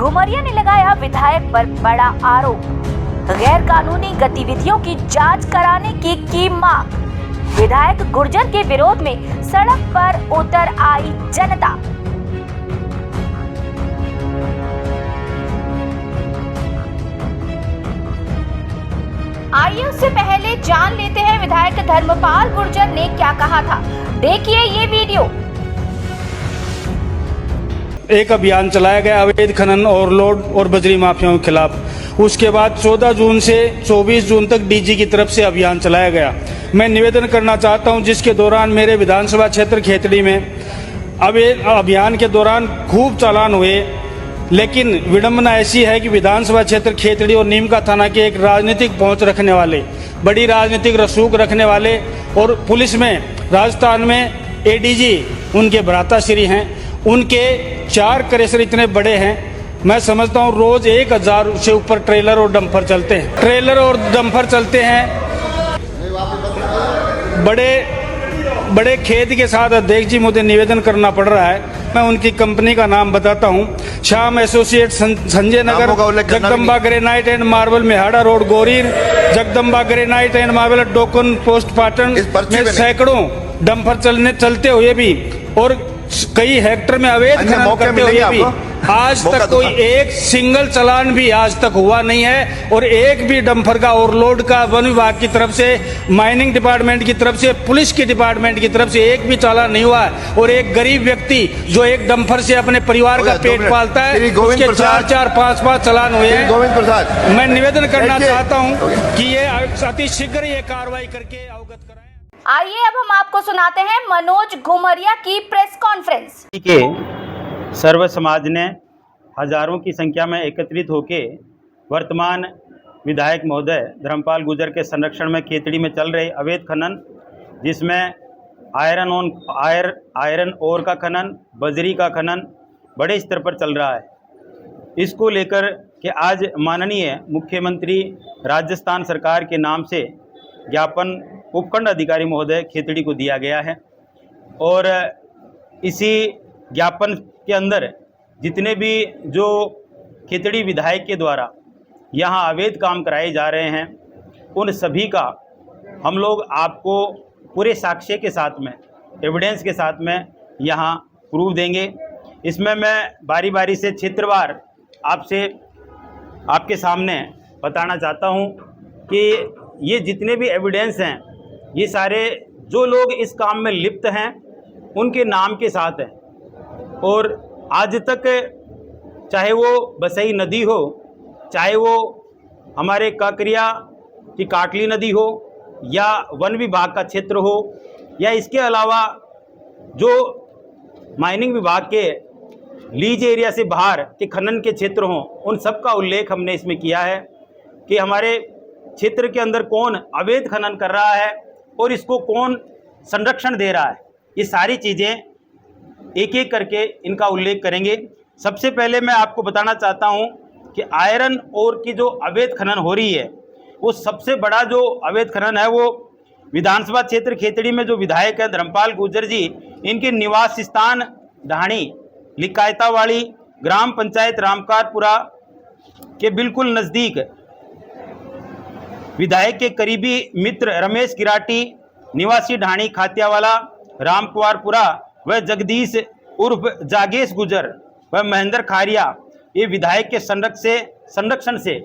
घुमरिया ने लगाया विधायक पर बड़ा आरोप। गैर कानूनी गतिविधियों की जांच कराने की मांग। विधायक गुर्जर के विरोध में सड़क पर उतर आई जनता। आइए उससे पहले जान लेते हैं विधायक धर्मपाल गुर्जर ने क्या कहा था। देखिए ये वीडियो। एक अभियान चलाया गया अवैध खनन ओवरलोड और बजरी माफियाओं के खिलाफ। उसके बाद 14 जून से 24 जून तक डीजी की तरफ से अभियान चलाया गया। मैं निवेदन करना चाहता हूं, जिसके दौरान मेरे विधानसभा क्षेत्र खेतड़ी में अभियान के दौरान खूब चालान हुए, लेकिन विडंबना ऐसी है कि विधानसभा क्षेत्र खेतड़ी और नीमका थाना के एक राजनीतिक पहुंच रखने वाले, बड़ी राजनीतिक रसूख रखने वाले और पुलिस में राजस्थान में एडीजी उनके भ्राताश्री हैं, उनके 4 क्रेशर इतने बड़े हैं। मैं समझता हूँ रोज 1000 से ऊपर ट्रेलर और डंपर चलते हैं। बड़े खेद के साथ अध्यक्ष जी मुझे निवेदन करना पड़ रहा है। मैं उनकी कंपनी का नाम बताता हूँ, Shyam associate, Sanjay Nagar, Jagdamba granite and marble, Mehada road, गोरीर, Jagdamba granite and marble, token post Patan में सैकड़ों डंपर चलते हुए भी और कई हेक्टर में अवैध खनन करते हुए भी आज तक कोई एक सिंगल चालान भी आज तक हुआ नहीं है। और एक भी डंपर का ओवरलोड का वन विभाग की तरफ से, माइनिंग डिपार्टमेंट की तरफ से, पुलिस की डिपार्टमेंट की तरफ से एक भी चालान नहीं हुआ है। और एक गरीब व्यक्ति जो एक डंपर से अपने परिवार का पेट पालता है, उसके 4-4, 5-5 चालान हुए हैं। मैं निवेदन करना चाहता हूँ कि ये अति शीघ्र ये कार्रवाई करके अवगत कराएं। आइए अब हम आपको सुनाते हैं मनोज घुमरिया की प्रेस कॉन्फ्रेंस। के सर्व समाज ने हजारों की संख्या में एकत्रित होकर वर्तमान विधायक महोदय धर्मपाल गुर्जर के संरक्षण में खेतड़ी में चल रहे अवैध खनन, जिसमें आयरन ओर का खनन, बजरी का खनन बड़े स्तर पर चल रहा है। इसको लेकर के आज माननीय मुख्यमंत्री राजस्थान सरकार के नाम से ज्ञापन उपखंड अधिकारी महोदय खेतड़ी को दिया गया है। और इसी ज्ञापन के अंदर जितने भी जो खेतड़ी विधायक के द्वारा यहाँ अवैध काम कराए जा रहे हैं, उन सभी का हम लोग आपको पूरे साक्ष्य के साथ में, एविडेंस के साथ में यहाँ प्रूफ देंगे। इसमें मैं बारी बारी से क्षेत्रवार आपके सामने बताना चाहता हूँ कि ये जितने भी एविडेंस हैं, ये सारे जो लोग इस काम में लिप्त हैं उनके नाम के साथ हैं। और आज तक चाहे वो बसई नदी हो, चाहे वो हमारे काकरिया की काटली नदी हो, या वन विभाग का क्षेत्र हो, या इसके अलावा जो माइनिंग विभाग के लीज एरिया से बाहर के खनन के क्षेत्र हों, उन सब का उल्लेख हमने इसमें किया है कि हमारे क्षेत्र के अंदर कौन अवैध खनन कर रहा है और इसको कौन संरक्षण दे रहा है। ये सारी चीज़ें एक एक करके इनका उल्लेख करेंगे। सबसे पहले मैं आपको बताना चाहता हूं कि आयरन ओर की जो अवैध खनन हो रही है, वो सबसे बड़ा जो अवैध खनन है वो विधानसभा क्षेत्र खेतड़ी में जो विधायक है धर्मपाल गुर्जर जी, इनके निवास स्थान ढाणी लिकायतावाड़ी ग्राम पंचायत रामकारपुरा के बिल्कुल नज़दीक विधायक के करीबी मित्र रमेश किराटी निवासी ढाणी खातियावाला रामकुआरपुरा व जगदीश उर्फ जागेश गुर्जर व महेंद्र खारिया, ये विधायक के संरक्षण से,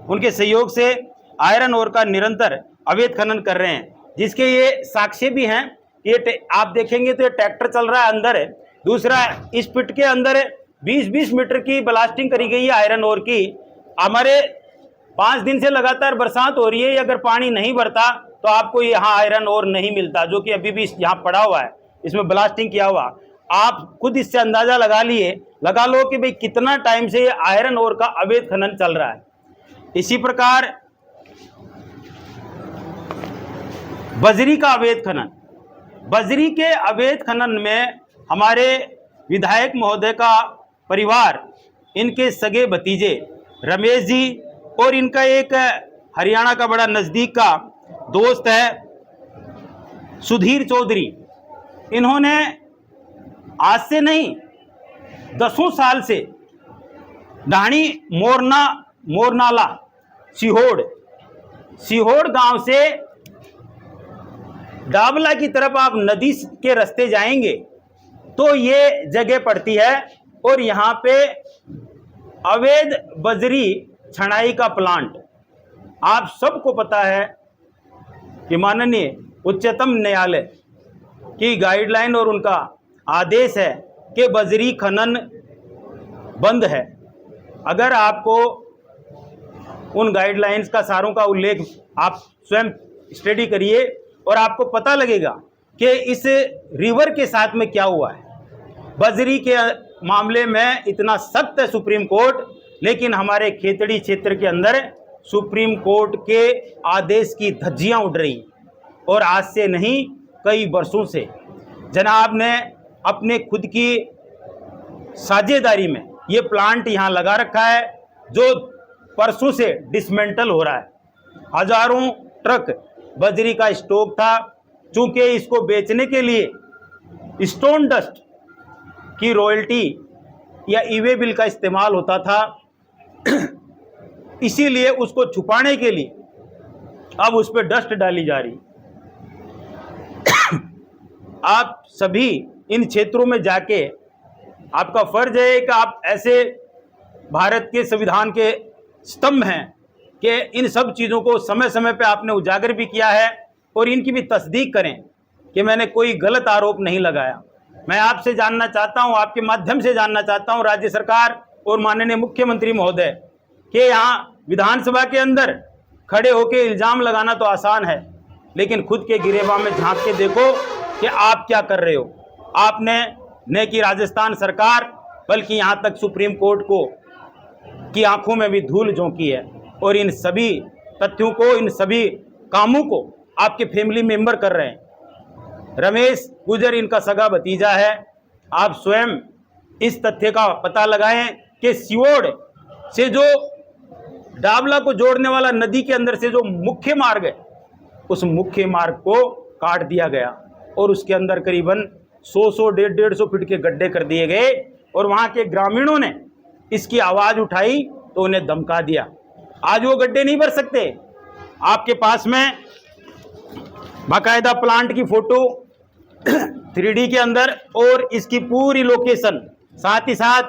उनके सहयोग से आयरन ओर का निरंतर अवैध खनन कर रहे हैं, जिसके ये साक्ष्य भी हैं। ये आप देखेंगे तो ये ट्रैक्टर चल रहा है अंदर है। दूसरा, इस पिट के अंदर 20-20 मीटर की ब्लास्टिंग करी गई है आयरन ओर की। हमारे 5 दिन से लगातार बरसात हो रही है, अगर पानी नहीं भरता तो आपको यहाँ आयरन ओर नहीं मिलता, जो कि अभी भी यहाँ पड़ा हुआ है, इसमें ब्लास्टिंग किया हुआ। आप खुद इससे अंदाजा लगा लो कि भाई कितना टाइम से ये आयरन ओर का अवैध खनन चल रहा है। इसी प्रकार बजरी का अवैध खनन, बजरी के अवैध खनन में हमारे विधायक महोदय का परिवार, इनके सगे भतीजे रमेश जी और इनका एक हरियाणा का बड़ा नज़दीक का दोस्त है सुधीर चौधरी, इन्होंने आज से नहीं 10 साल से ढाणी मोरनाला सिहोड़ गांव से डाबला की तरफ आप नदी के रास्ते जाएंगे तो ये जगह पड़ती है और यहाँ पे अवैध बजरी छनाई का प्लांट। आप सबको पता है कि माननीय उच्चतम न्यायालय की गाइडलाइन और उनका आदेश है कि बजरी खनन बंद है। अगर आपको उन गाइडलाइंस का सारों का उल्लेख आप स्वयं स्टडी करिए और आपको पता लगेगा कि इस रिवर के साथ में क्या हुआ है। बजरी के मामले में इतना सख्त है सुप्रीम कोर्ट, लेकिन हमारे खेतड़ी क्षेत्र के अंदर सुप्रीम कोर्ट के आदेश की धज्जियां उड़ रही और आज से नहीं कई वर्षों से जनाब ने अपने खुद की साझेदारी में ये प्लांट यहाँ लगा रखा है जो परसों से डिसमेंटल हो रहा है। हजारों ट्रक बजरी का स्टॉक था। चूंकि इसको बेचने के लिए स्टोन डस्ट की रॉयल्टी या ईवे बिल का इस्तेमाल होता था, इसीलिए उसको छुपाने के लिए अब उस पर डस्ट डाली जा रही। आप सभी इन क्षेत्रों में जाके आपका फर्ज है कि आप ऐसे भारत के संविधान के स्तंभ हैं कि इन सब चीज़ों को समय समय पे आपने उजागर भी किया है और इनकी भी तस्दीक करें कि मैंने कोई गलत आरोप नहीं लगाया। मैं आपसे जानना चाहता हूं, आपके माध्यम से जानना चाहता हूं राज्य सरकार और माननीय मुख्यमंत्री महोदय कि यहाँ विधानसभा के अंदर खड़े होकर इल्ज़ाम लगाना तो आसान है, लेकिन खुद के गिरेबां में झांक के देखो कि आप क्या कर रहे हो। आपने न कि राजस्थान सरकार बल्कि यहाँ तक सुप्रीम कोर्ट को की आंखों में भी धूल झोंकी है और इन सभी तथ्यों को, इन सभी कामों को आपके फैमिली मेंबर कर रहे हैं। रमेश गुजर इनका सगा भतीजा है। आप स्वयं इस तथ्य का पता लगाएं कि सियोड़ से जो डाबला को जोड़ने वाला नदी के अंदर से जो मुख्य मार्ग है, उस मुख्य मार्ग को काट दिया गया और उसके अंदर करीबन 100-150 फीट के गड्ढे कर दिए गए और वहाँ के ग्रामीणों ने इसकी आवाज़ उठाई तो उन्हें धमका दिया। आज वो गड्ढे नहीं भर सकते। आपके पास में बाकायदा प्लांट की फोटो 3D के अंदर और इसकी पूरी लोकेशन, साथ ही साथ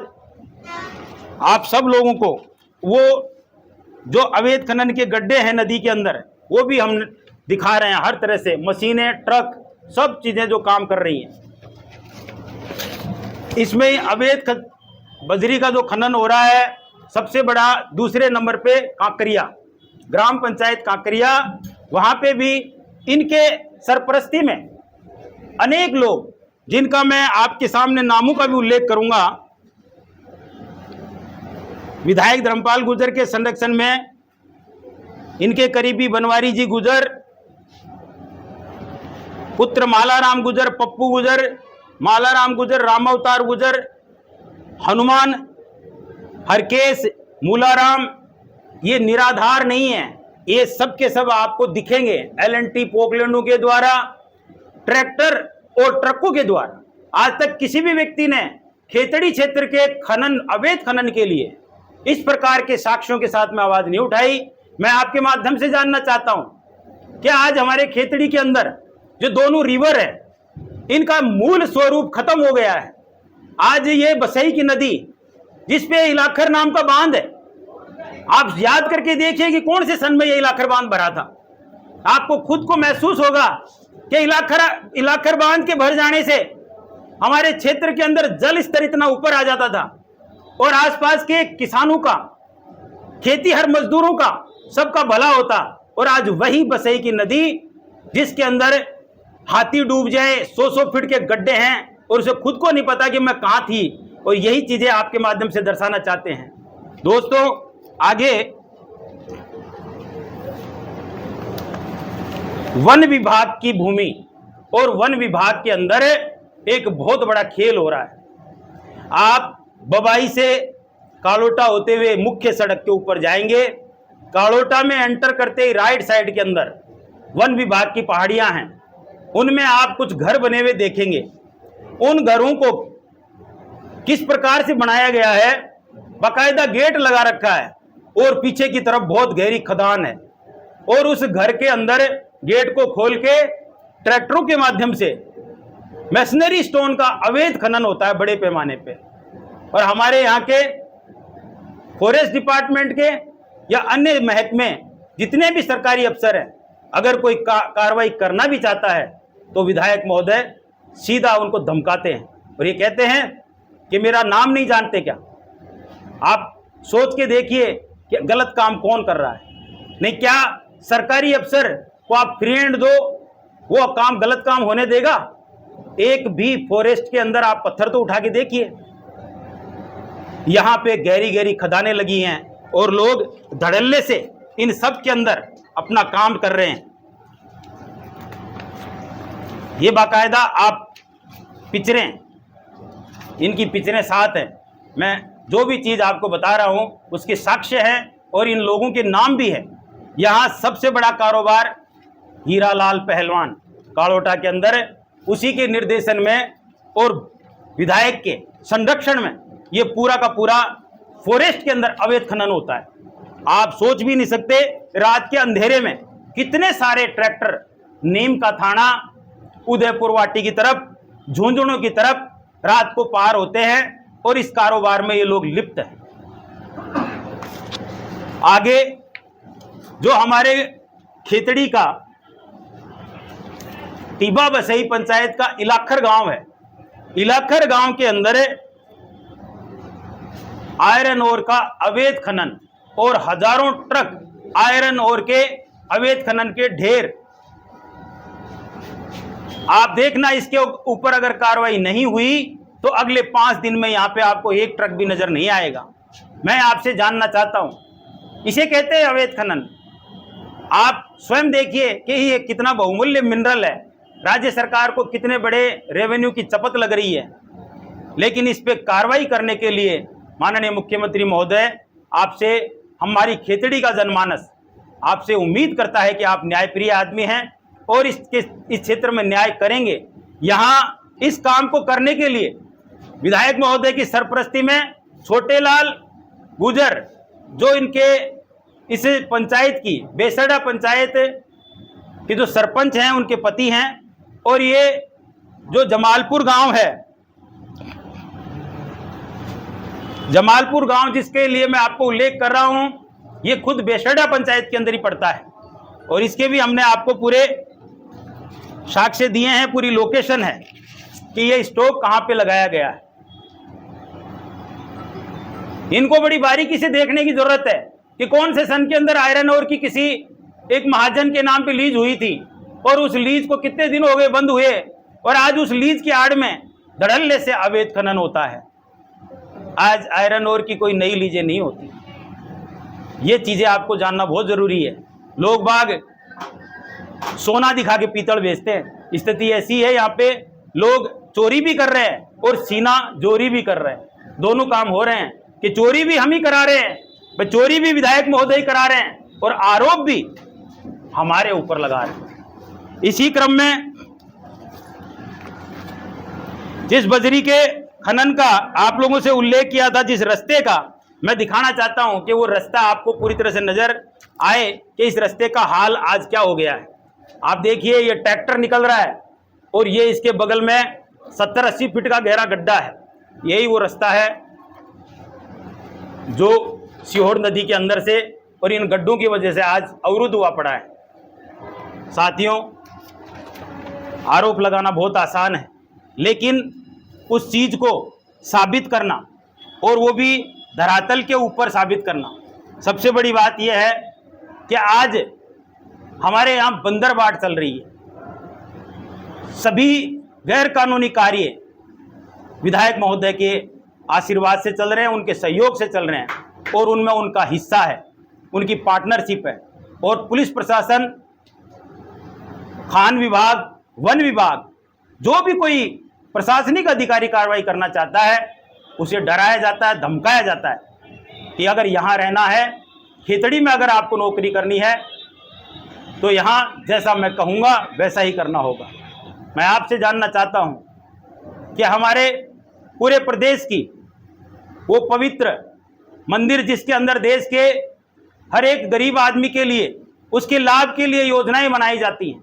आप सब लोगों को वो जो अवैध खनन के गड्ढे हैं नदी के अंदर वो भी हम दिखा रहे हैं। हर तरह से मशीनें, ट्रक, सब चीज़ें जो काम कर रही हैं। इसमें अवैध बजरी का जो खनन हो रहा है, सबसे बड़ा दूसरे नंबर पे कांकरिया, ग्राम पंचायत कांकरिया, वहाँ पे भी इनके सरपरस्ती में अनेक लोग, जिनका मैं आपके सामने नामों का भी उल्लेख करूंगा। विधायक धर्मपाल गुर्जर के संरक्षण में इनके करीबी बनवारी जी गुर्जर, पुत्र मालाराम गुर्जर, पप्पू गुर्जर, मालाराम गुर्जर, रामावतार गुर्जर, हनुमान, हरकेश, मूलाराम, ये निराधार नहीं है। ये सब के सब आपको दिखेंगे L&T पोकलैंडों के द्वारा, ट्रैक्टर और ट्रकों के द्वारा। आज तक किसी भी व्यक्ति ने खेतड़ी क्षेत्र के खनन, अवैध खनन के लिए इस प्रकार के साक्ष्यों के साथ में आवाज नहीं उठाई। मैं आपके माध्यम से जानना चाहता हूं कि आज हमारे खेतड़ी के अंदर जो दोनों रिवर है, इनका मूल स्वरूप खत्म हो गया है। आज ये बसई की नदी, जिसपे इलाखर नाम का बांध है, आप याद करके देखिए कि कौन से सन में ये इलाखर बांध भरा था। आपको खुद को महसूस होगा कि इलाखर बांध के भर जाने से हमारे क्षेत्र के अंदर जल स्तर इतना ऊपर आ जाता था और आसपास के किसानों का, खेती हर मजदूरों का, सबका भला होता। और आज वही बसई की नदी, जिसके अंदर हाथी डूब जाए, 100 फीट के गड्ढे हैं और उसे खुद को नहीं पता कि मैं कहां थी। और यही चीजें आपके माध्यम से दर्शाना चाहते हैं। दोस्तों, आगे वन विभाग की भूमि और वन विभाग के अंदर एक बहुत बड़ा खेल हो रहा है। आप बबाई से कालोटा होते हुए मुख्य सड़क के ऊपर जाएंगे। कालोटा में एंटर करते ही राइट साइड के अंदर वन विभाग की पहाड़ियां हैं। उनमें आप कुछ घर बने हुए देखेंगे। उन घरों को किस प्रकार से बनाया गया है, बाकायदा गेट लगा रखा है और पीछे की तरफ बहुत गहरी खदान है, और उस घर के अंदर गेट को खोल के ट्रैक्टरों के माध्यम से मैसनरी स्टोन का अवैध खनन होता है बड़े पैमाने पे। और हमारे यहाँ के फॉरेस्ट डिपार्टमेंट के या अन्य महकमे जितने भी सरकारी अफसर हैं, अगर कोई कार्रवाई करना भी चाहता है तो विधायक महोदय सीधा उनको धमकाते हैं और ये कहते हैं कि मेरा नाम नहीं जानते क्या। आप सोच के देखिए कि गलत काम कौन कर रहा है। नहीं, क्या सरकारी अफसर को आप फ्री हैंड दो, वो काम गलत काम होने देगा? एक भी फॉरेस्ट के अंदर आप पत्थर तो उठा के देखिए। यहां पे गहरी गहरी खदानें लगी हैं और लोग धड़ल्ले से इन सब के अंदर अपना काम कर रहे हैं। ये बाकायदा आप पिक्चरें, इनकी पिक्चरें साथ हैं। मैं जो भी चीज़ आपको बता रहा हूं उसके साक्ष्य हैं और इन लोगों के नाम भी है। यहाँ सबसे बड़ा कारोबार हीरालाल पहलवान कालोटा के अंदर, उसी के निर्देशन में और विधायक के संरक्षण में ये पूरा का पूरा फॉरेस्ट के अंदर अवैध खनन होता है। आप सोच भी नहीं सकते रात के अंधेरे में कितने सारे ट्रैक्टर नीम का थाना, उदयपुर वाटी की तरफ, झुंझुनू की तरफ रात को पार होते हैं और इस कारोबार में ये लोग लिप्त हैं। आगे जो हमारे खेतड़ी का टिबा बसई पंचायत का इलाखर गांव है, इलाखर गांव के अंदर आयरन ओर का अवैध खनन और हजारों ट्रक आयरन ओर के अवैध खनन के ढेर। आप देखना, इसके ऊपर अगर कार्रवाई नहीं हुई तो अगले 5 दिन में यहां पे आपको एक ट्रक भी नजर नहीं आएगा। मैं आपसे जानना चाहता हूं, इसे कहते हैं अवैध खनन। आप स्वयं देखिए कि ये कितना बहुमूल्य मिनरल है, राज्य सरकार को कितने बड़े रेवेन्यू की चपत लग रही है, लेकिन इस पे कार्रवाई करने के लिए माननीय मुख्यमंत्री महोदय आपसे, हमारी खेतड़ी का जनमानस आपसे उम्मीद करता है कि आप न्यायप्रिय आदमी हैं और इस क्षेत्र में न्याय करेंगे। यहाँ इस काम को करने के लिए विधायक महोदय की सरपरस्ती में छोटेलाल गुजर, जो इनके इस पंचायत की बेसड़ा पंचायत के जो सरपंच हैं, उनके पति हैं, और ये जो जमालपुर गांव है, जमालपुर गांव जिसके लिए मैं आपको उल्लेख कर रहा हूं, ये खुद बेसड़ा पंचायत के अंदर ही पड़ता है और इसके भी हमने आपको पूरे साक्ष्य दिए हैं, पूरी लोकेशन है कि ये स्टोव कहां पे लगाया गया है। इनको बड़ी बारीकी से देखने की जरूरत है कि कौन से सन के अंदर आयरन ओर की किसी एक महाजन के नाम पे लीज हुई थी और उस लीज को कितने दिन हो गए बंद हुए, और आज उस लीज की आड़ में धड़ल्ले से अवैध खनन होता है। आज आयरन ओर की कोई नई लीजें नहीं होती। ये चीजें आपको जानना बहुत जरूरी है। लोग बाग सोना दिखा के पीतल बेचते हैं। स्थिति ऐसी है, यहाँ पे लोग चोरी भी कर रहे हैं और सीना जोरी भी कर रहे हैं। दोनों काम हो रहे हैं कि चोरी भी हम ही करा रहे हैं, चोरी भी विधायक महोदय करा रहे हैं और आरोप भी हमारे ऊपर लगा रहे हैं। इसी क्रम में जिस बजरी के खनन का आप लोगों से उल्लेख किया था, जिस रास्ते का, मैं दिखाना चाहता हूं कि वो रास्ता आपको पूरी तरह से नजर आए कि इस रास्ते का हाल आज क्या हो गया है। आप देखिए, ये ट्रैक्टर निकल रहा है और ये इसके बगल में 70-80 फीट का गहरा गड्ढा है। यही वो रास्ता है जो सीहोर नदी के अंदर से, और इन गड्ढों की वजह से आज अवरुद्ध हुआ पड़ा है। साथियों, आरोप लगाना बहुत आसान है, लेकिन उस चीज को साबित करना, और वो भी धरातल के ऊपर साबित करना, सबसे बड़ी बात यह है कि आज हमारे यहाँ बंदरबाट चल रही है। सभी गैर कानूनी कार्य विधायक महोदय के आशीर्वाद से चल रहे हैं, उनके सहयोग से चल रहे हैं, और उनमें उनका हिस्सा है, उनकी पार्टनरशिप है। और पुलिस प्रशासन, खान विभाग, वन विभाग, जो भी कोई प्रशासनिक अधिकारी कार्रवाई करना चाहता है, उसे डराया जाता है, धमकाया जाता है कि अगर यहाँ रहना है, खेतड़ी में अगर आपको नौकरी करनी है तो यहाँ जैसा मैं कहूँगा वैसा ही करना होगा। मैं आपसे जानना चाहता हूँ कि हमारे पूरे प्रदेश की वो पवित्र मंदिर जिसके अंदर देश के हर एक गरीब आदमी के लिए, उसके लाभ के लिए योजनाएं बनाई जाती हैं,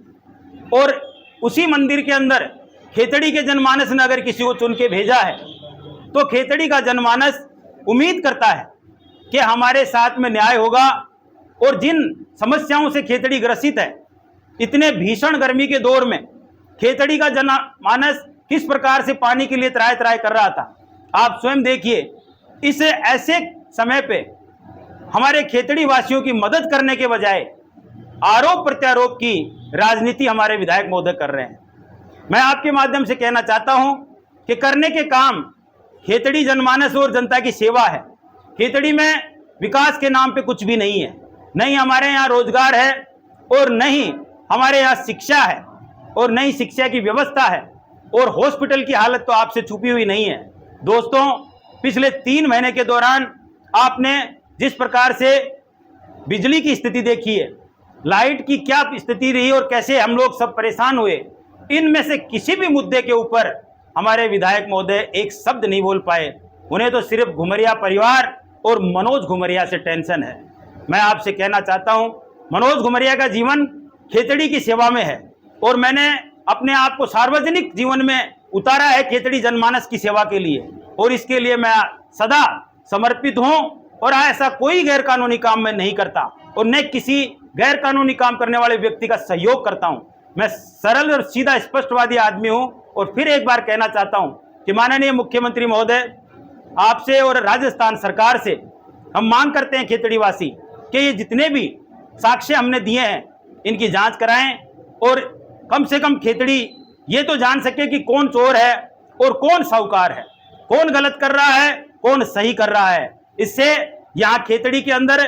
और उसी मंदिर के अंदर खेतड़ी के जनमानस ने अगर किसी को चुन के भेजा है तो खेतड़ी का जनमानस उम्मीद करता है कि हमारे साथ में न्याय होगा, और जिन समस्याओं से खेतड़ी ग्रसित है, इतने भीषण गर्मी के दौर में खेतड़ी का जनमानस किस प्रकार से पानी के लिए त्राय त्राय कर रहा था, आप स्वयं देखिए। इस ऐसे समय पे हमारे खेतड़ी वासियों की मदद करने के बजाय आरोप प्रत्यारोप की राजनीति हमारे विधायक महोदय कर रहे हैं। मैं आपके माध्यम से कहना चाहता हूं कि करने के काम खेतड़ी जनमानस और जनता की सेवा है। खेतड़ी में विकास के नाम पे कुछ भी नहीं है, नहीं हमारे यहाँ रोजगार है, और नहीं हमारे यहाँ शिक्षा है, और नहीं शिक्षा की व्यवस्था है, और हॉस्पिटल की हालत तो आपसे छुपी हुई नहीं है। दोस्तों, पिछले 3 महीने के दौरान आपने जिस प्रकार से बिजली की स्थिति देखी है, लाइट की क्या स्थिति रही और कैसे हम लोग सब परेशान हुए, इनमें से किसी भी मुद्दे के ऊपर हमारे विधायक महोदय एक शब्द नहीं बोल पाए। उन्हें तो सिर्फ घुमरिया परिवार और मनोज घुमरिया से टेंशन है। मैं आपसे कहना चाहता हूं, मनोज घुमरिया का जीवन खेतड़ी की सेवा में है, और मैंने अपने आप को सार्वजनिक जीवन में उतारा है खेतड़ी जनमानस की सेवा के लिए, और इसके लिए मैं सदा समर्पित हूं, और ऐसा कोई गैरकानूनी काम मैं नहीं करता, और न किसी गैरकानूनी काम करने वाले व्यक्ति का सहयोग करता हूं। मैं सरल और सीधा स्पष्टवादी आदमी हूं, और फिर एक बार कहना चाहता हूं कि माननीय मुख्यमंत्री महोदय, आपसे और राजस्थान सरकार से हम मांग करते हैं खेतड़ी वासी कि ये जितने भी साक्ष्य हमने दिए हैं इनकी जांच कराएं, और कम से कम खेतड़ी ये तो जान सके कि कौन चोर है और कौन साहूकार है, कौन गलत कर रहा है, कौन सही कर रहा है। इससे यहाँ खेतड़ी के अंदर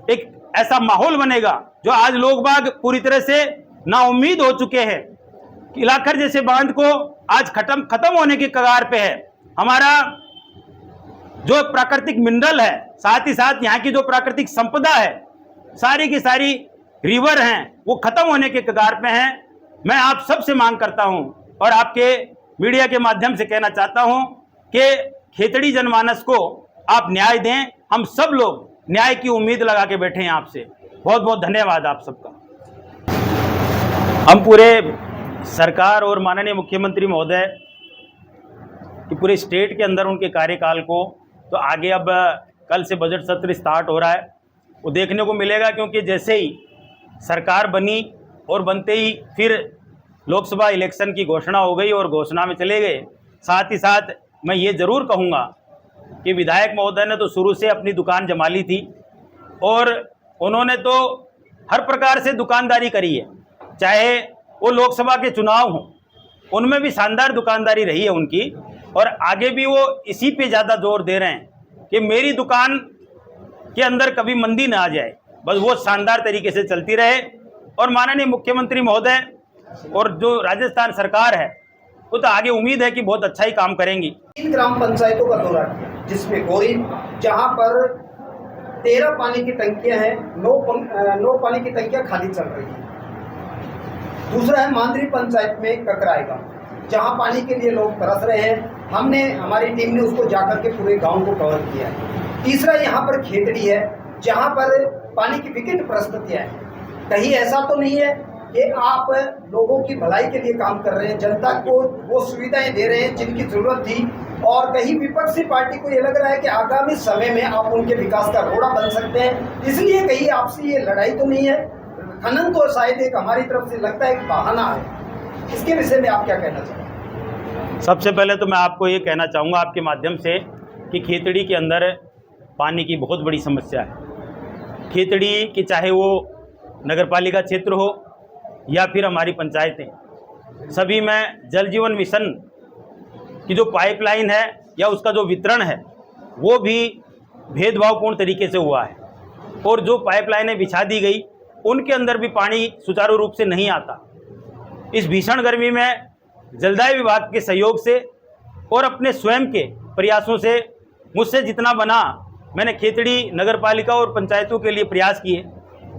एक ऐसा माहौल बनेगा जो आज लोग बाग पूरी तरह से नाउम्मीद हो चुके हैं। इलाखर जैसे बांध को आज खत्म होने की कगार पे है। हमारा जो प्राकृतिक मिनरल है, साथ ही साथ यहाँ की जो प्राकृतिक संपदा है, सारी की सारी रिवर हैं, वो खत्म होने के कगार पे हैं। मैं आप सबसे मांग करता हूं, और आपके मीडिया के माध्यम से कहना चाहता हूं कि खेतड़ी जनमानस को आप न्याय दें। हम सब लोग न्याय की उम्मीद लगा के बैठे हैं आपसे। बहुत बहुत धन्यवाद आप सबका। हम पूरे सरकार और माननीय मुख्यमंत्री महोदय कि पूरे स्टेट के अंदर उनके कार्यकाल को तो आगे अब कल से बजट सत्र स्टार्ट हो रहा है, वो देखने को मिलेगा, क्योंकि जैसे ही सरकार बनी और बनते ही फिर लोकसभा इलेक्शन की घोषणा हो गई और घोषणा में चले गए। साथ ही साथ मैं ये ज़रूर कहूँगा कि विधायक महोदय ने तो शुरू से अपनी दुकान जमा ली थी, और उन्होंने तो हर प्रकार से दुकानदारी करी है, चाहे वो लोकसभा के चुनाव हों, उनमें भी शानदार दुकानदारी रही है उनकी, और आगे भी वो इसी पे ज़्यादा जोर दे रहे हैं कि मेरी दुकान के अंदर कभी मंदी ना आ जाए, बस वो शानदार तरीके से चलती रहे। और माननीय मुख्यमंत्री महोदय और जो राजस्थान सरकार है वो तो आगे उम्मीद है कि बहुत अच्छा ही काम करेंगी। 3 ग्राम पंचायतों का दौरा किया, जिसमें गोरी, जहां पर 13 पानी की टंकियां हैं, 9 पानी की टंकियां खाली चल रही हैं। दूसरा है मांदरी पंचायत में ककराएगा, जहां पानी के लिए लोग तरस रहे हैं। हमारी टीम ने उसको जाकर के पूरे गांव को कवर किया है। तीसरा यहाँ पर खेतड़ी है, जहां पर पानी की विकट परिस्थितियां हैं। कहीं ऐसा तो नहीं है कि आप लोगों की भलाई के लिए काम कर रहे हैं, जनता को वो सुविधाएं दे रहे हैं जिनकी जरूरत थी, और कहीं विपक्षी पार्टी को ये लग रहा है कि आगामी समय में आप उनके विकास का रोड़ा बन सकते हैं। इसलिए कहीं आपसे ये लड़ाई तो नहीं है, खनन तो शायद एक हमारी तरफ से लगता है एक बहाना है। इसके विषय में आप क्या कहना चाहेंगे? सबसे पहले तो मैं आपको ये कहना चाहूँगा आपके माध्यम से कि खेतड़ी के अंदर पानी की बहुत बड़ी समस्या है। खेतड़ी की चाहे वो नगरपालिका क्षेत्र हो या फिर हमारी पंचायतें, सभी में जल जीवन मिशन की जो पाइपलाइन है या उसका जो वितरण है वो भी भेदभावपूर्ण तरीके से हुआ है, और जो पाइपलाइनें बिछा दी गई उनके अंदर भी पानी सुचारू रूप से नहीं आता। इस भीषण गर्मी में जलदाय विभाग के सहयोग से और अपने स्वयं के प्रयासों से मुझसे जितना बना मैंने खेतड़ी नगरपालिका और पंचायतों के लिए प्रयास किए।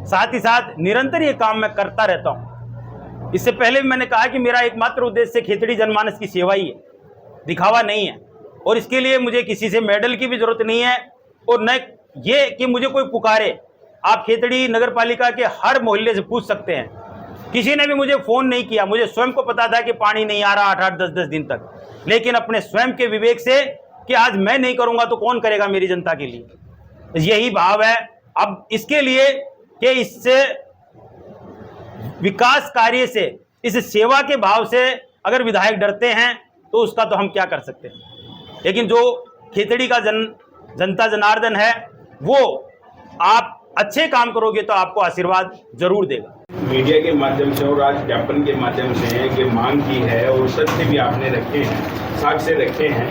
साथ ही साथ निरंतर ये काम मैं करता रहता हूँ। इससे पहले भी मैंने कहा कि मेरा एकमात्र उद्देश्य खेतड़ी जनमानस की सेवा ही है, दिखावा नहीं है, और इसके लिए मुझे किसी से मेडल की भी ज़रूरत नहीं है और न ये कि मुझे कोई पुकारे, आप खेतड़ी नगर पालिका के हर मोहल्ले से पूछ सकते हैं, किसी ने भी मुझे फ़ोन नहीं किया। मुझे स्वयं को पता था कि पानी नहीं आ रहा 8-8, 10-10 दिन तक, लेकिन अपने स्वयं के विवेक से कि आज मैं नहीं करूँगा तो कौन करेगा मेरी जनता के लिए, यही भाव है। अब इसके लिए कि इससे विकास कार्य से, इस सेवा के भाव से अगर विधायक डरते हैं तो उसका तो हम क्या कर सकते हैं। लेकिन जो खेतड़ी का जनता जनार्दन है, वो आप अच्छे काम करोगे तो आपको आशीर्वाद जरूर देगा। मीडिया के माध्यम से और आज ज्ञापन के माध्यम से ये मांग की है और तथ्य भी आपने रखे हैं, साक्ष्य रखे हैं,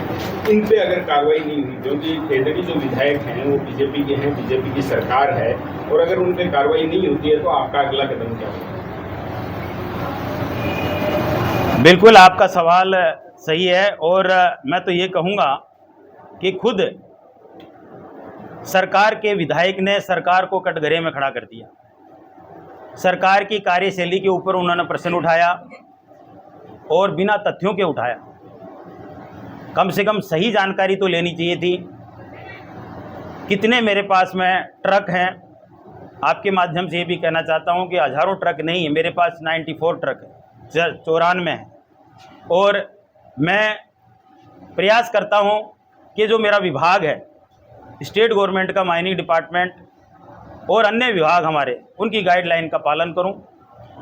इन पे अगर कार्रवाई नहीं हुई, क्योंकि खेतड़ी जो विधायक हैं वो बीजेपी के हैं, बीजेपी की सरकार है, और अगर उन पे कार्रवाई नहीं होती है तो आपका अगला कदम क्या होगा? बिल्कुल आपका सवाल सही है, और मैं तो ये कहूँगा कि खुद सरकार के विधायक ने सरकार को कटघरे में खड़ा कर दिया। सरकार की कार्यशैली के ऊपर उन्होंने प्रश्न उठाया और बिना तथ्यों के उठाया। कम से कम सही जानकारी तो लेनी चाहिए थी। कितने मेरे पास में ट्रक हैं, आपके माध्यम से ये भी कहना चाहता हूँ कि हज़ारों ट्रक नहीं है, मेरे पास 94 ट्रक है, 94 है। और मैं प्रयास करता हूँ कि जो मेरा विभाग है, स्टेट गवर्नमेंट का माइनिंग डिपार्टमेंट और अन्य विभाग हमारे, उनकी गाइडलाइन का पालन करूं।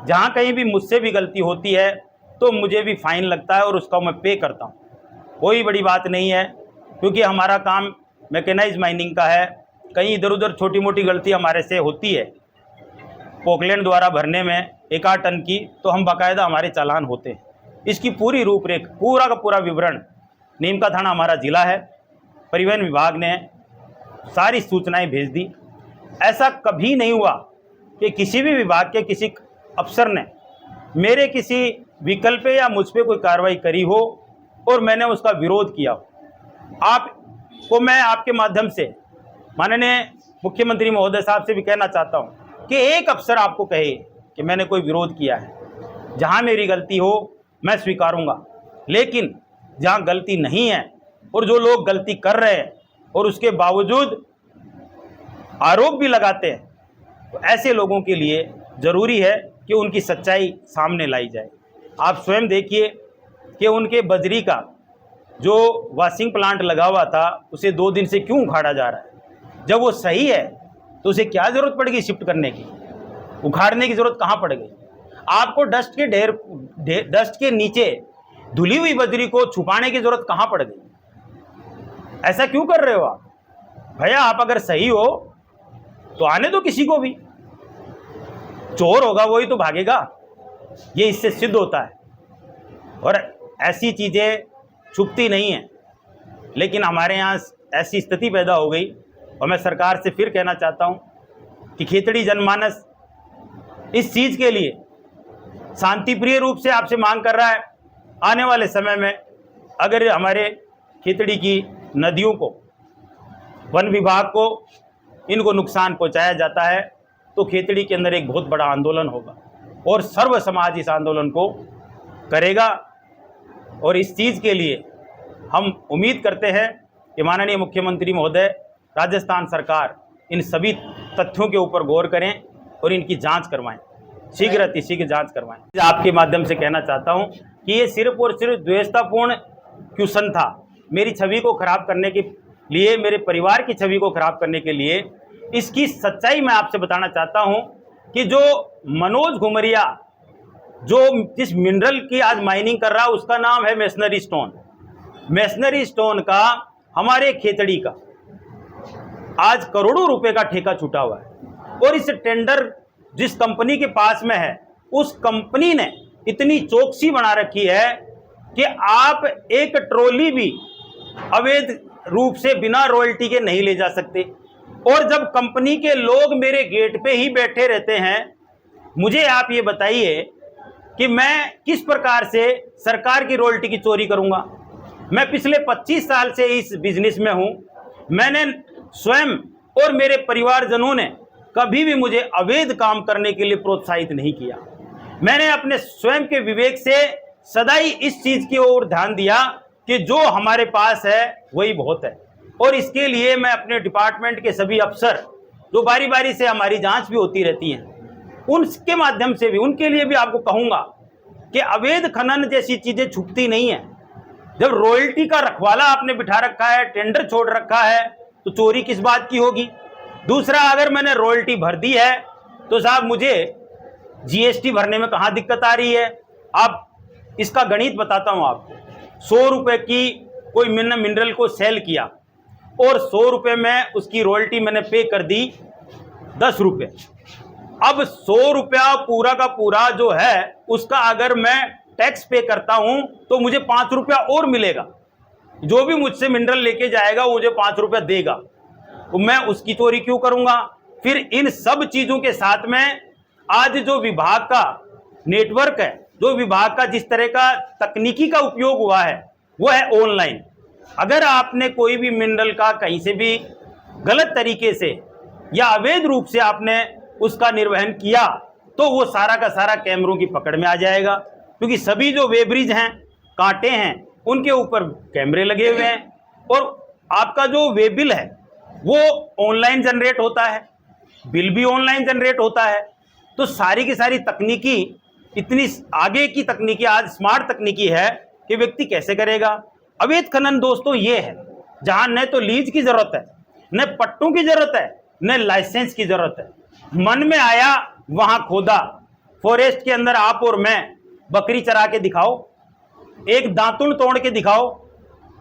जहां कहीं भी मुझसे भी गलती होती है तो मुझे भी फ़ाइन लगता है और उसका मैं पे करता हूं। कोई बड़ी बात नहीं है, क्योंकि हमारा काम मैकेनाइज माइनिंग का है। कहीं इधर उधर छोटी मोटी गलती हमारे से होती है, पोकलैंड द्वारा भरने में 1-8 टन की, तो हम बाकायदा हमारे चालान होते हैं। इसकी पूरी रूपरेख, पूरा का पूरा विवरण, नीमका थाना हमारा ज़िला है, परिवहन विभाग ने सारी सूचनाएं भेज दी। ऐसा कभी नहीं हुआ कि किसी भी विभाग के किसी अफसर ने मेरे किसी विकल्प पे या मुझ पे कोई कार्रवाई करी हो और मैंने उसका विरोध किया हो। आपको मैं आपके माध्यम से माननीय मुख्यमंत्री महोदय साहब से भी कहना चाहता हूं कि एक अफसर आपको कहे कि मैंने कोई विरोध किया है। जहां मेरी गलती हो मैं स्वीकारूंगा, लेकिन जहां गलती नहीं है और जो लोग गलती कर रहे हैं और उसके बावजूद आरोप भी लगाते हैं, तो ऐसे लोगों के लिए ज़रूरी है कि उनकी सच्चाई सामने लाई जाए। आप स्वयं देखिए कि उनके बजरी का जो वॉशिंग प्लांट लगा हुआ था उसे 2 दिन से क्यों उखाड़ा जा रहा है। जब वो सही है तो उसे क्या ज़रूरत पड़ गई शिफ्ट करने की, उखाड़ने की ज़रूरत कहाँ पड़ गई। आपको डस्ट के नीचे धुली हुई बजरी को छुपाने की ज़रूरत कहाँ पड़ गई। ऐसा क्यों कर रहे हो आप भैया? आप अगर सही हो तो आने दो किसी को भी, चोर होगा वही तो भागेगा, ये इससे सिद्ध होता है। और ऐसी चीज़ें छुपती नहीं हैं, लेकिन हमारे यहाँ ऐसी स्थिति पैदा हो गई। और मैं सरकार से फिर कहना चाहता हूँ कि खेतड़ी जनमानस इस चीज़ के लिए शांतिप्रिय रूप से आपसे मांग कर रहा है। आने वाले समय में अगर हमारे खेतड़ी की नदियों को, वन विभाग को, इनको नुकसान पहुंचाया जाता है तो खेतड़ी के अंदर एक बहुत बड़ा आंदोलन होगा और सर्व समाज इस आंदोलन को करेगा। और इस चीज़ के लिए हम उम्मीद करते हैं कि माननीय मुख्यमंत्री महोदय, राजस्थान सरकार इन सभी तथ्यों के ऊपर गौर करें और इनकी जांच करवाएं, शीघ्र अतिशीघ्र जांच करवाएं। आपके माध्यम से कहना चाहता हूं कि ये सिर्फ और सिर्फ द्वेषतापूर्ण क्वेश्चन था, मेरी छवि को खराब करने के लिए, मेरे परिवार की छवि को खराब करने के लिए। इसकी सच्चाई मैं आपसे बताना चाहता हूं कि जो मनोज घुमरिया जो जिस मिनरल की आज माइनिंग कर रहा है उसका नाम है मेसनरी स्टोन। मेसनरी स्टोन का हमारे खेतड़ी का आज करोड़ों रुपए का ठेका छूटा हुआ है और इस टेंडर जिस कंपनी के पास में है उस कंपनी ने इतनी चौकसी बना रखी है कि आप एक ट्रॉली भी अवैध रूप से बिना रॉयल्टी के नहीं ले जा सकते। और जब कंपनी के लोग मेरे गेट पे ही बैठे रहते हैं, मुझे आप ये बताइए कि मैं किस प्रकार से सरकार की रॉयल्टी की चोरी करूंगा। मैं पिछले 25 साल से इस बिजनेस में हूं। मैंने स्वयं और मेरे परिवारजनों ने कभी भी मुझे अवैध काम करने के लिए प्रोत्साहित नहीं किया। मैंने अपने स्वयं के विवेक से सदा ही इस चीज़ की ओर ध्यान दिया कि जो हमारे पास है वही बहुत है। और इसके लिए मैं अपने डिपार्टमेंट के सभी अफसर जो बारी बारी से हमारी जांच भी होती रहती हैं, उनके माध्यम से भी उनके लिए भी आपको कहूँगा कि अवैध खनन जैसी चीज़ें छुपती नहीं है। जब रॉयल्टी का रखवाला आपने बिठा रखा है, टेंडर छोड़ रखा है, तो चोरी किस बात की होगी। दूसरा, अगर मैंने रॉयल्टी भर दी है तो साहब मुझे जीएसटी भरने में कहाँ दिक्कत आ रही है। आप इसका गणित बताता हूँ आपको। 100 रुपये की कोई मिनरल को सेल किया और 100 रुपये में उसकी रॉयल्टी मैंने पे कर दी 10 रुपये। अब 100 रुपया पूरा का पूरा जो है उसका अगर मैं टैक्स पे करता हूं तो मुझे 5 रुपया और मिलेगा। जो भी मुझसे मिनरल लेके जाएगा वो मुझे 5 रुपया देगा, तो मैं उसकी चोरी क्यों करूंगा। फिर इन सब चीज़ों के साथ में आज जो विभाग का नेटवर्क है, जो विभाग का जिस तरह का तकनीकी का उपयोग हुआ है वो है ऑनलाइन। अगर आपने कोई भी मिनरल का कहीं से भी गलत तरीके से या अवैध रूप से आपने उसका निर्वहन किया तो वो सारा का सारा कैमरों की पकड़ में आ जाएगा, क्योंकि सभी जो वेब्रिज हैं, कांटे हैं, उनके ऊपर कैमरे लगे हुए हैं और आपका जो वे बिल है वो ऑनलाइन जनरेट होता है, बिल भी ऑनलाइन जनरेट होता है। तो सारी की सारी तकनीकी, इतनी आगे की तकनीकी, आज स्मार्ट तकनीकी है कि व्यक्ति कैसे करेगा। अवैध खनन दोस्तों ये है जहाँ न तो लीज की ज़रूरत है, न पट्टों की ज़रूरत है, न लाइसेंस की ज़रूरत है। मन में आया वहाँ खोदा। फॉरेस्ट के अंदर आप और मैं बकरी चरा के दिखाओ, एक दातुन तोड़ के दिखाओ।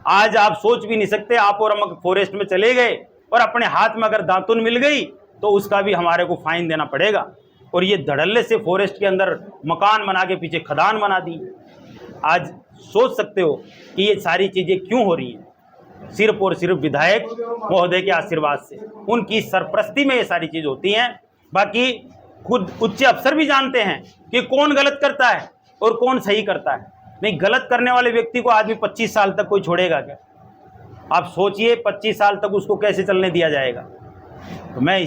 आज आप सोच भी नहीं सकते, आप और हम फॉरेस्ट में चले गए और अपने हाथ में अगर दातुन मिल गई तो उसका भी हमारे को फाइन देना पड़ेगा। और ये धड़ल्ले से फॉरेस्ट के अंदर मकान बना के पीछे खदान बना दी। आज सोच सकते हो कि ये सारी चीज़ें क्यों हो रही हैं। सिर्फ और सिर्फ विधायक महोदय के आशीर्वाद से, उनकी सरपरस्ती में ये सारी चीज़ होती हैं। बाकी खुद उच्च अफसर भी जानते हैं कि कौन गलत करता है और कौन सही करता है। नहीं, गलत करने वाले व्यक्ति को आदमी 25 साल तक कोई छोड़ेगा क्या? आप सोचिए 25 साल तक उसको कैसे चलने दिया जाएगा। तो मैं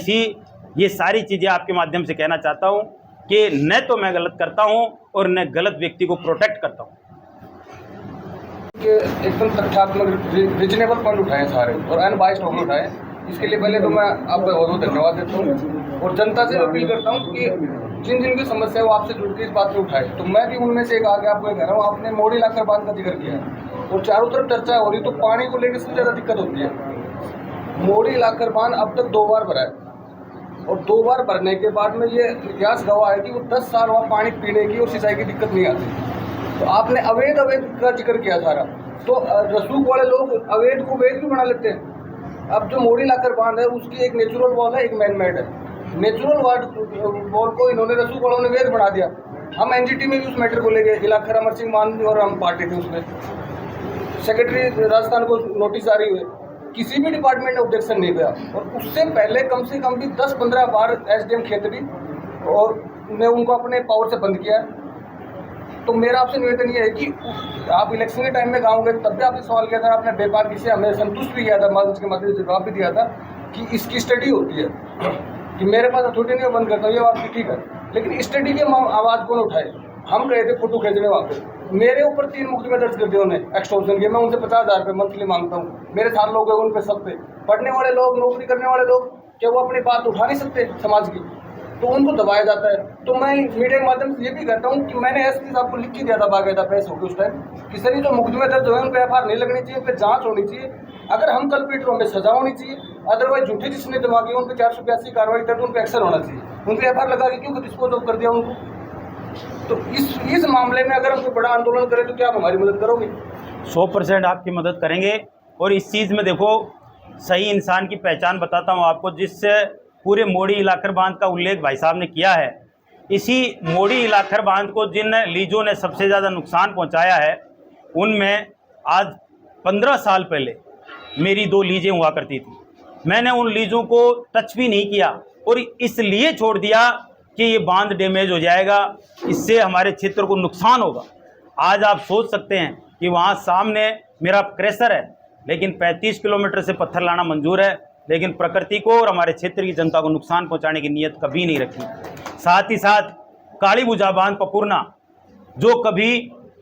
ये सारी चीज़ें आपके माध्यम से कहना चाहता हूँ कि न तो मैं गलत करता हूँ और न गलत व्यक्ति को प्रोटेक्ट करता हूँ। एकदम तथ्यात्मक रीजनेबल पॉइंट उठाए सारे और अनबाइस्ड होकर उठाए। इसके लिए पहले तो मैं आपका बहुत बहुत धन्यवाद देता हूँ और जनता से अपील करता हूँ कि जिन जिन की समस्या है वो आपसे जुड़ के इस बात को उठाए। तो मैं भी उनमें से एक आगे आपको कह रहा हूँ। आपने मोड़ी लाकर बांध का जिक्र किया है और चारों तरफ चर्चा हो रही, तो पानी को लेकर सबसे ज़्यादा दिक्कत होती है। मोड़ी लाकर बांध अब तक 2 बार भरा है और 2 बार भरने के बाद में ये इतिहास गवाह है कि वो 10 साल वहाँ पानी पीने की और सिंचाई की दिक्कत नहीं आती। तो आपने अवैध का जिक्र किया सारा, तो रसूख वाले लोग अवैध को वैध भी बना लेते हैं। अब जो मोड़ी लाकर बांध है उसकी एक नेचुरल वॉल है, एक मैन मेड है। नेचुरल वॉल को इन्होंने रसूख वालों ने वैध बना दिया। हम एनजीटी में भी उस मैटर को ले गए, इलाखा अमर सिंह मान और हम पार्टी थे उसमें। सेक्रेटरी राजस्थान को नोटिस जारी हुए, किसी भी डिपार्टमेंट ने ऑब्जेक्शन नहीं दिया। और उससे पहले कम से कम भी 10-15 बार एसडीएम खेतरी और ने उनको अपने पावर से बंद किया। तो मेरा आपसे निवेदन ये है कि आप इलेक्शन के टाइम में गाँव गए तब भी आपने सवाल किया था, आपने बेबाकी से हमें संतुष्ट भी किया था, मंच के माध्यम से जवाब भी दिया था कि इसकी स्टडी होती है कि मेरे पास अथॉरिटी नहीं बंद करता हूँ, ये बात भी ठीक है, लेकिन स्टडी की आवाज़ कौन उठाए। हम गए थे फोटो खींचने वहाँ पे, मेरे ऊपर 3 मुकदमे दर्ज कर दिए उन्हें एक्सटॉर्शन के। मैं उनसे 50,000 रुपये मंथली मांगता हूँ। मेरे साथ लोग हैं उन पे, सब पे पढ़ने वाले लोग, नौकरी करने वाले लोग, क्या वो अपनी बात उठा नहीं सकते समाज की, तो उनको दबाया जाता है। तो मैं मीडिया के माध्यम से ये भी कहता हूँ कि मैंने एसपी साहब को लिख के दिया था बाकायदा प्रेस होकर उस टाइम कि सर ये जो मुकदमे दर्ज हुए उन पर एफआईआर नहीं लगनी चाहिए, उन पर जाँच होनी चाहिए। अगर हम कल्प्रिट हो, हमें सजा होनी चाहिए, अदरवाइज झूठे जिसने दिमागी उन पर 482 कार्रवाई करके उन पर एक्शन होना चाहिए। उन पर एफआईआर लगा के क्यों डिस्पोज ऑफ कर दिया उनको। तो इस मामले में अगर हम कोई बड़ा आंदोलन करें तो क्या आप हमारी मदद करोगे? 100% आपकी मदद करेंगे। और इस चीज़ में देखो, सही इंसान की पहचान बताता हूँ आपको। जिस पूरे मोड़ी इलाकर बांध का उल्लेख भाई साहब ने किया है, इसी मोड़ी इलाकर बांध को जिन लीजों ने सबसे ज़्यादा नुकसान पहुँचाया है, उनमें आज 15 साल पहले मेरी 2 लीजें हुआ करती थी। मैंने उन लीजों को टच भी नहीं किया और इसलिए छोड़ दिया कि ये बांध डैमेज हो जाएगा, इससे हमारे क्षेत्र को नुकसान होगा। आज आप सोच सकते हैं कि वहाँ सामने मेरा क्रैशर है, लेकिन 35 किलोमीटर से पत्थर लाना मंजूर है, लेकिन प्रकृति को और हमारे क्षेत्र की जनता को नुकसान पहुँचाने की नीयत कभी नहीं रखी। साथ ही साथ काली बुझा बांध पपुरना, जो कभी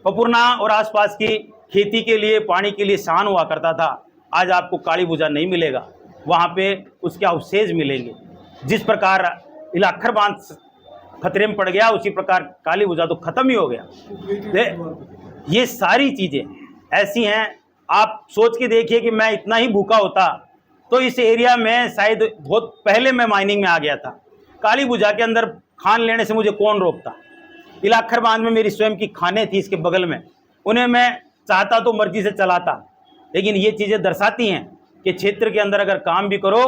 पपुरना और आसपास की खेती के लिए, पानी के लिए शान हुआ करता था, आज आपको काली भुजा नहीं मिलेगा, वहाँ पे उसके अवशेष मिलेंगे। जिस प्रकार इलाखर बांध खतरे में पड़ गया, उसी प्रकार काली भुजा तो खत्म ही हो गया। ये सारी चीज़ें ऐसी हैं, आप सोच के देखिए कि मैं इतना ही भूखा होता तो इस एरिया में शायद बहुत पहले मैं माइनिंग में आ गया था। काली भुजा के अंदर खान लेने से मुझे कौन रोकता। इलाखर बांध में मेरी स्वयं की खानें थी इसके बगल में, उन्हें मैं चाहता तो मर्जी से चलाता। लेकिन ये चीज़ें दर्शाती हैं कि क्षेत्र के अंदर अगर काम भी करो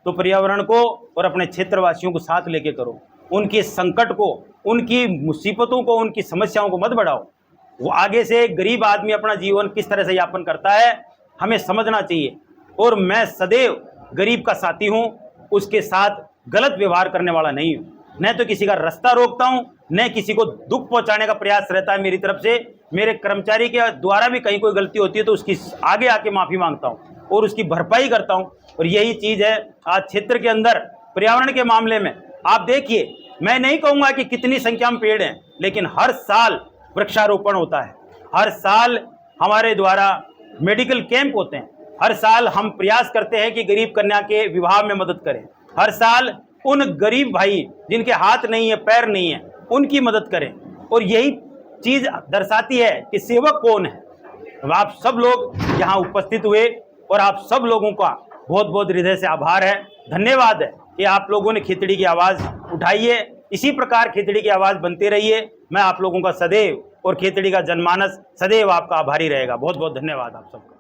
तो पर्यावरण को और अपने क्षेत्रवासियों को साथ लेके करो। उनके संकट को, उनकी मुसीबतों को, उनकी समस्याओं को मत बढ़ाओ। वो आगे से एक गरीब आदमी अपना जीवन किस तरह से यापन करता है हमें समझना चाहिए। और मैं सदैव गरीब का साथी हूँ, उसके साथ गलत व्यवहार करने वाला नहीं हूँ। न तो किसी का रास्ता रोकता हूँ, न किसी को दुख पहुँचाने का प्रयास रहता है मेरी तरफ से। मेरे कर्मचारी के द्वारा भी कहीं कोई गलती होती है तो उसकी आगे आके माफ़ी मांगता हूँ और उसकी भरपाई करता हूँ। और यही चीज़ है आज क्षेत्र के अंदर पर्यावरण के मामले में। आप देखिए, मैं नहीं कहूँगा कि कितनी संख्या में पेड़ हैं, लेकिन हर साल वृक्षारोपण होता है, हर साल हमारे द्वारा मेडिकल कैंप होते हैं, हर साल हम प्रयास करते हैं कि गरीब कन्या के विवाह में मदद करें, हर साल उन गरीब भाई जिनके हाथ नहीं है, पैर नहीं है, उनकी मदद करें। और यही चीज़ दर्शाती है कि सेवक कौन है। आप सब लोग यहाँ उपस्थित हुए और आप सब लोगों का बहुत बहुत हृदय से आभार है, धन्यवाद है कि आप लोगों ने खिचड़ी की आवाज़ उठाई है। इसी प्रकार खिचड़ी की आवाज़ बनते रहिए। मैं आप लोगों का सदैव और खिचड़ी का जनमानस सदैव आपका आभारी रहेगा। बहुत बहुत धन्यवाद आप सबका।